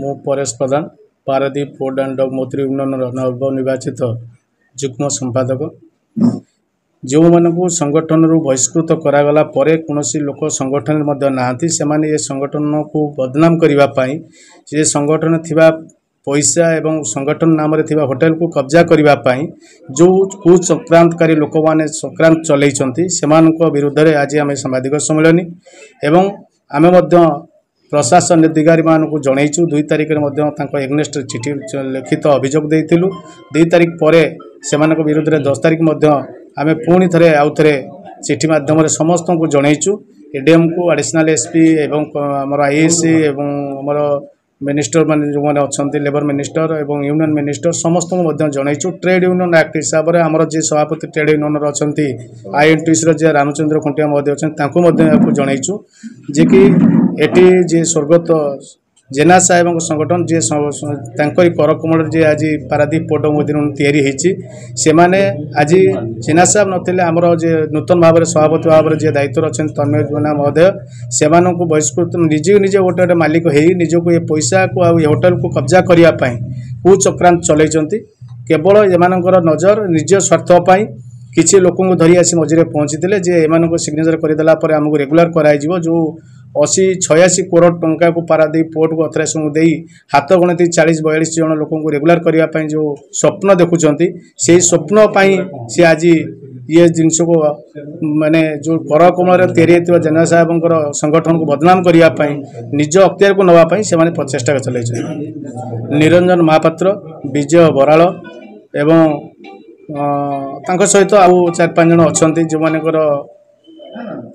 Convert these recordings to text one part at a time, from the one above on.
ମୁଁ ପରେଶ ପ୍ରଧାନ Paradip port and dock ମୈତ୍ରୀ ୟୁନିୟନର ନବନିର୍ବାଚିତ ଯୁଗ୍ମ ସମ୍ପାଦକ। ଯେଉଁମାନଙ୍କୁ ସଂଗଠନରୁ ବହିଷ୍କୃତ କରାଗଲା ପରେ କୌଣସି ଲୋକ ସଂଗଠନରେ ମଧ୍ୟ ନାହାନ୍ତି, ସେମାନେ ଏ ସଂଗଠନକୁ ବଦନାମ କରିବା ପାଇଁ ସେ ସଂଗଠନରେ ଥିବା ପଇସା ଏବଂ ସଂଗଠନ ନାମରେ ଥିବା ହୋଟେଲକୁ କବ୍ଜା କରିବା ପାଇଁ ଯେଉଁ କୁଚକ୍ରାନ୍ତକାରୀ ଲୋକମାନେ ଚକ୍ରାନ୍ତ ଚଲେଇଛନ୍ତି ସେମାନଙ୍କ ବିରୁଦ୍ଧରେ ଆଜି ଆମେ ସାମ୍ବାଦିକ ସମ୍ମିଳନୀ ଏବଂ ଆମେ ମଧ୍ୟ प्रशासन अधिकारी मानक जनईचु 2 तारिख एग्नेस्ट चिठी लिखित अभियोग देइथिलु। 2 तारिख पर से विरुद्ध में 10 तारिख आम पुणी थे आउ थे चिठी मध्यम समस्त को जनईचु। एडीएम को एडिशनल एसपी एवं आमर आईएसी एवं आमर मिनिस्टर मान जो मैंने अच्छा लेबर मिनिस्टर एवं यूनियन मिनिस्टर समस्त को जनईचु। ट्रेड यूनियन एक्ट हिसाब से आमर जी सभापति ट्रेड यूनियन अच्छा आईएनटीसी जी रामचंद्र खुंटिया महोदय अच्छा जनईचु जे कि एटी जे स्वर्गत जेना साहेब संगठन जी कर कमल जी आज पारादीप पोर्ट तैयारी से मैंने आज जेना साहेब नथिले आमर जे नूतन भाव में सभापति भाव में जी दायित्व अच्छा तन्मय जेना महोदय से बहिष्कृत निजे निजे गोटे मालिक हो निजक ये पैसा को आ होटेल को कब्जा करने कुचक्रांत चलती केवल एमानकर नजर निज स्वार्थपाई किसी लोक धरी आसी मझे पहुँची जे एम सिग्नेचर करदेला आमको रेगुलार कराई जो 80-86 करोड़ टंका को पारादीप पोर्ट को अथराइजेशन दे हाथ गणति 40-42 जन लोक रेगुलार करने जो स्वप्न देखुंट से स्वप्न सी आज ये जिनस को माने जो कर कमल या जेना साहेब संगठन को बदनाम करने निज अख्तियार को नापी से प्रचेषा चलते निरंजन महापात्र विजय बराल एवं सहित आउ 4-5 जन अच्छा जो मानकर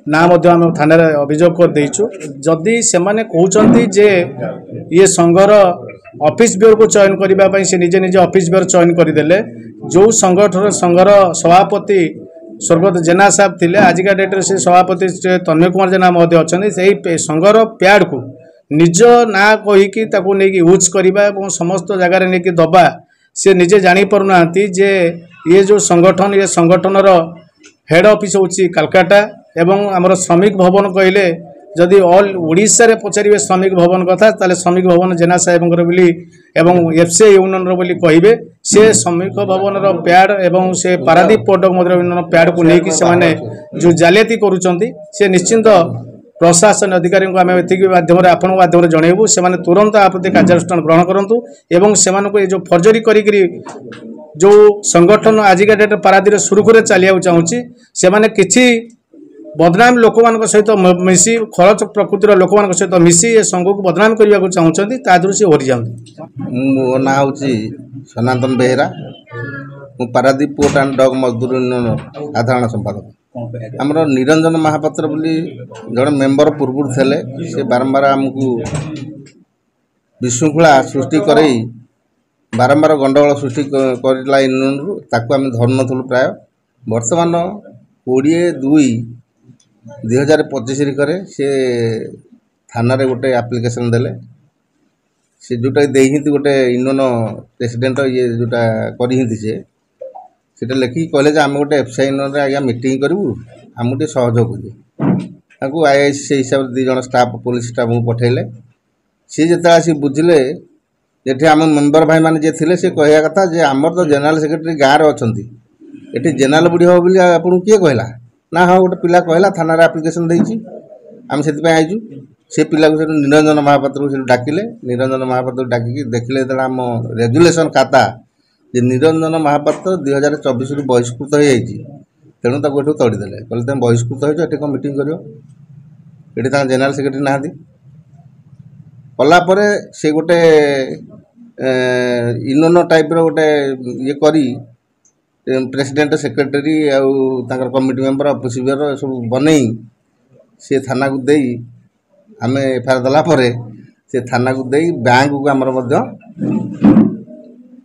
ना आम थाना अभियोग कर देचु। जदि से माने कहते जे ये संघर ऑफिस ब्यूरो को चयन करने से निजे निजे ऑफिस ब्यूरो चयन करदे जो संगठन संघर सभापति स्वर्गत जेना साहब थे आजिका डेट्रे से सभापति तन्मय कुमार जेना महोदय अच्छा से संघर पैड को निज ना कहीकि यूज करने समस्त जगार नहीं दबा से निजे जानी पारना जे ये जो संगठन ये संगठनर हेड ऑफिस होची कलकाता एवं आमर श्रमिक भवन कहले जदि ऑल ओडिशा रे पचारे श्रमिक भवन कथा ताले श्रमिक भवन जेना साहेब बोली एवं एफसीआई यूनियन बोली कहे से श्रमिक भवन पैड एवं से पारादीप पोर्ट यूनियन पैड को लेकिन से जो जालियाती करुँच से निश्चिंत प्रशासन अधिकारी को आम एति माध्यम आपण माध्यम जनइबू से तुरंत आपत्ति कार्यानुष्ठान ग्रहण करूँ एवं से जो फर्जरी करी जो संगठन आजिका डेट पारादीप सुरुखुरे चलिया चाहूँगी से किसी बदनाम लोक मान सहित मिसी खरच प्रकृतिर लोक मान सहित मिसी ए संघ को बदनाम करने को चाहूँगी तादू सी हरि जाती। मो ना हूँ सनातन बेहेरा मु पारादीप पोर्ट एंड डग मजदूर यूनियन साधारण संपादक आमर निरंजन महापात्र बोली जड़े मेम्बर पूर्व थे से बारंबार आमको विशृंखला सृष्टि कर बारंबार गंडगोल सृष्टि करला यूनियन रु ताकू आम धरु नथुलु प्राय वर्तमान 20/2/2025 करे से थाना रे गोटे एप्लिकेशन देले से जोटा देहिंती गोटे यूनियन प्रेसिडेंट ये जोटा करिहिंती से लिखिकी कहले जे आम गोटे एफसीआई यूनियन रे आज्ञा मीटिंग करूँ आमको टे सहयोग करें आईआईसी से हिसाब से 2 जन स्टाफ पुलिस स्टाफ को पठेले सी जिते आसी बुझिले ये आम मेम्बर भाई मैंने जे थे से कहया कथा जे आमर तो जनरल सेक्रेटरी गाँव में अच्छा ये जेनाल बुढ़ी हम बोली आपको किए कहला ना हाँ गोटे पिला कहला थाना एप्लिकेशन देती आम से आईचु से पिला को निरंजन महापात्र को डाकिले निरंजन महापात्र डाकिकी देखिले आम रेजुलेसन खाता जे निरंजन महापात्र 2024 रु बहिष्कृत हो जाइए तेणु ताको एठू तड़ीदेले कहले तुम बहिष्कृत हो ये कौन मीटिंग कर ये जेनराल सेक्रेटरी ना कलापर से गोटे यूनियन टाइप गोटे ये करी प्रेसिडेंट सेक्रेटरी आउ कमिटी मेंबर ऑफिस ब्यूरो सब बनई से थाना को दे आम एफआईआर देलापर से थाना को दे बैंक को आमर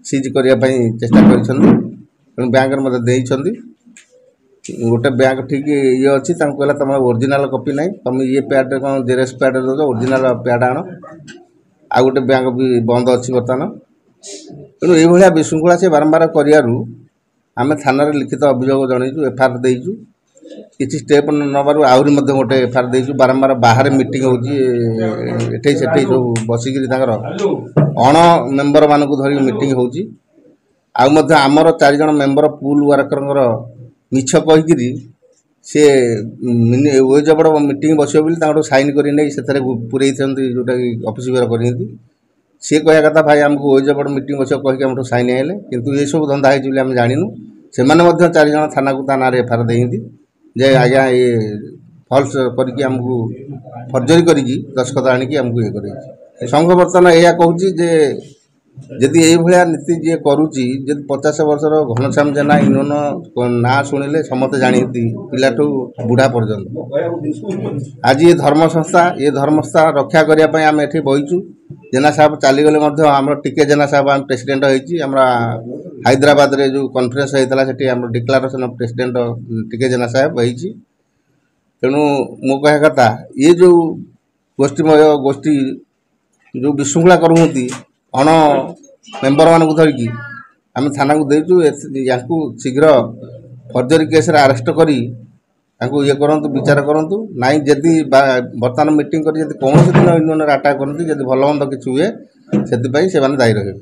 सीज करने चेष्टा कर बैंक गोटे बैंक ठीक ये अच्छी कहला तुम ओरिजिनल कॉपी ना तुम ये पैड कौन जेरेक्स पैड दो ओरिजिनल पैड आण आ गोटे बैंक भी बंद अच्छी बर्तमान तेणु ये विशृंखला से बारंबार करूँ आम थाना लिखित अभियोग जनईचु एफआईआर देचु କିଛି ଷ୍ଟେପ୍ ନେବାରୁ ଆହୁରି ମଧ୍ୟ ଗୋଟେ ଏଫଆଇଆର୍ ଦେଇଛୁ। ବାରମ୍ବାର ବାହାରେ ମିଟିଂ ହେଉଛି, ଏଠେଇ ସେଠେଇ ସବୁ ବସିକିରି ତାଙ୍କର ଅଣ ମେମ୍ବରମାନଙ୍କୁ ଧରି ମିଟିଂ ହେଉଛି। ଆଉ ମଧ୍ୟ ଆମର 4 ଜଣ ମେମ୍ବର ପୁଲ୍ ୱାର୍କରଙ୍କର ମିଛ କହିକିରି ସେ ୱେଜ୍ ବୋର୍ଡ଼ ମିଟିଂ ବସିବ ବୋଲି ତାଙ୍କଠୁ ସାଇନ୍ କରି ନେଇ ସେଥିରେ ପୁରେଇଛନ୍ତି, ଯେଉଁଟାକି ଅଫିସ୍ ବେର କରିଛନ୍ତି। ସିଏ କହିବା କଥା ଭାଇ ଆମକୁ ୱେଜ୍ ବୋର୍ଡ଼ ମିଟିଂ ବସିବ କହିକି ଆମଠୁ ସାଇନ୍ ହେଲେ, କିନ୍ତୁ ଏସବୁ ଧନ୍ଦା ହେଇଛି ବୋଲି ଆମେ ଜାଣିନୁ। ସେମାନେ ମଧ୍ୟ 4 ଜଣ ଥାନାକୁ ତା ନାଁରେ ଏଫଆଇଆର୍ ଦେଇଛନ୍ତି ଯେ ଆଜ୍ଞା ଏ ଫଲ୍ସ କରିକି ଆମକୁ ଫର୍ଜରୀ କରିକି ଦସ୍ତଖତ ଆଣିକି ଆମକୁ ଇଏ କରେଇଛି। ସଂଘ ବର୍ତ୍ତମାନ ଏହା କହୁଛି ଯେ ଯଦି ଏଇଭଳିଆ ନୀତି ଯିଏ କରୁଛି, ଯଦି 50 ବର୍ଷର ଘନଶ୍ୟାମ ଜେନା ଇନ୍ଧନ ନାଁ ଶୁଣିଲେ ସମସ୍ତେ ଜାଣିନ୍ତି, ପିଲାଠୁ ବୁଢ଼ା ପର୍ଯ୍ୟନ୍ତ। ଆଜି ଏ ଧର୍ମସଂସ୍ଥା ରକ୍ଷା କରିବା ପାଇଁ ଆମେ ଏଠି ବହିଛୁ। ଜେନା ସାହେବ ଚାଲିଗଲେ ମଧ୍ୟ ଆମର ଟିକେ ଜେନା ସାହେବ ଆମେ ପ୍ରେସିଡେଣ୍ଟ ହେଇଛି। ଆମର ହାଇଦ୍ରାବାଦରେ ଯେଉଁ କନଫରେନ୍ସ ହେଇଥିଲା ସେଠି ଆମର ଡିକ୍ଲାରେସନ୍ ଅଫ୍ ପ୍ରେସିଡେଣ୍ଟ ଟିକେ ଜେନା ସାହେବ ହେଇଛି। ତେଣୁ ମୋ କହିବା କଥା ଏ ଯେଉଁ ଗୋଷ୍ଠୀ ଯେଉଁ ବିଶୃଙ୍ଖଳା କରୁଛନ୍ତି ଅଣ ମେମ୍ବରମାନଙ୍କୁ ଧରିକି ଆମେ ଥାନାକୁ ଦେଇଛୁ। ୟାଙ୍କୁ ଶୀଘ୍ର ଫର୍ଜରୀ କେସ୍ରେ ଆରେଷ୍ଟ କରି ତାଙ୍କୁ ଇଏ କରନ୍ତୁ, ବିଚାର କରନ୍ତୁ। ନାଇଁ ଯଦି ବର୍ତ୍ତମାନ ମିଟିଂ କରି ଯଦି କୌଣସି ଦିନ ୟୁନିୟନରେ ଆଟାକ୍ କରନ୍ତି, ଯଦି ଭଲ ମନ୍ଦ କିଛି ହୁଏ ସେଥିପାଇଁ ସେମାନେ ଦାୟୀ ରହିବେ।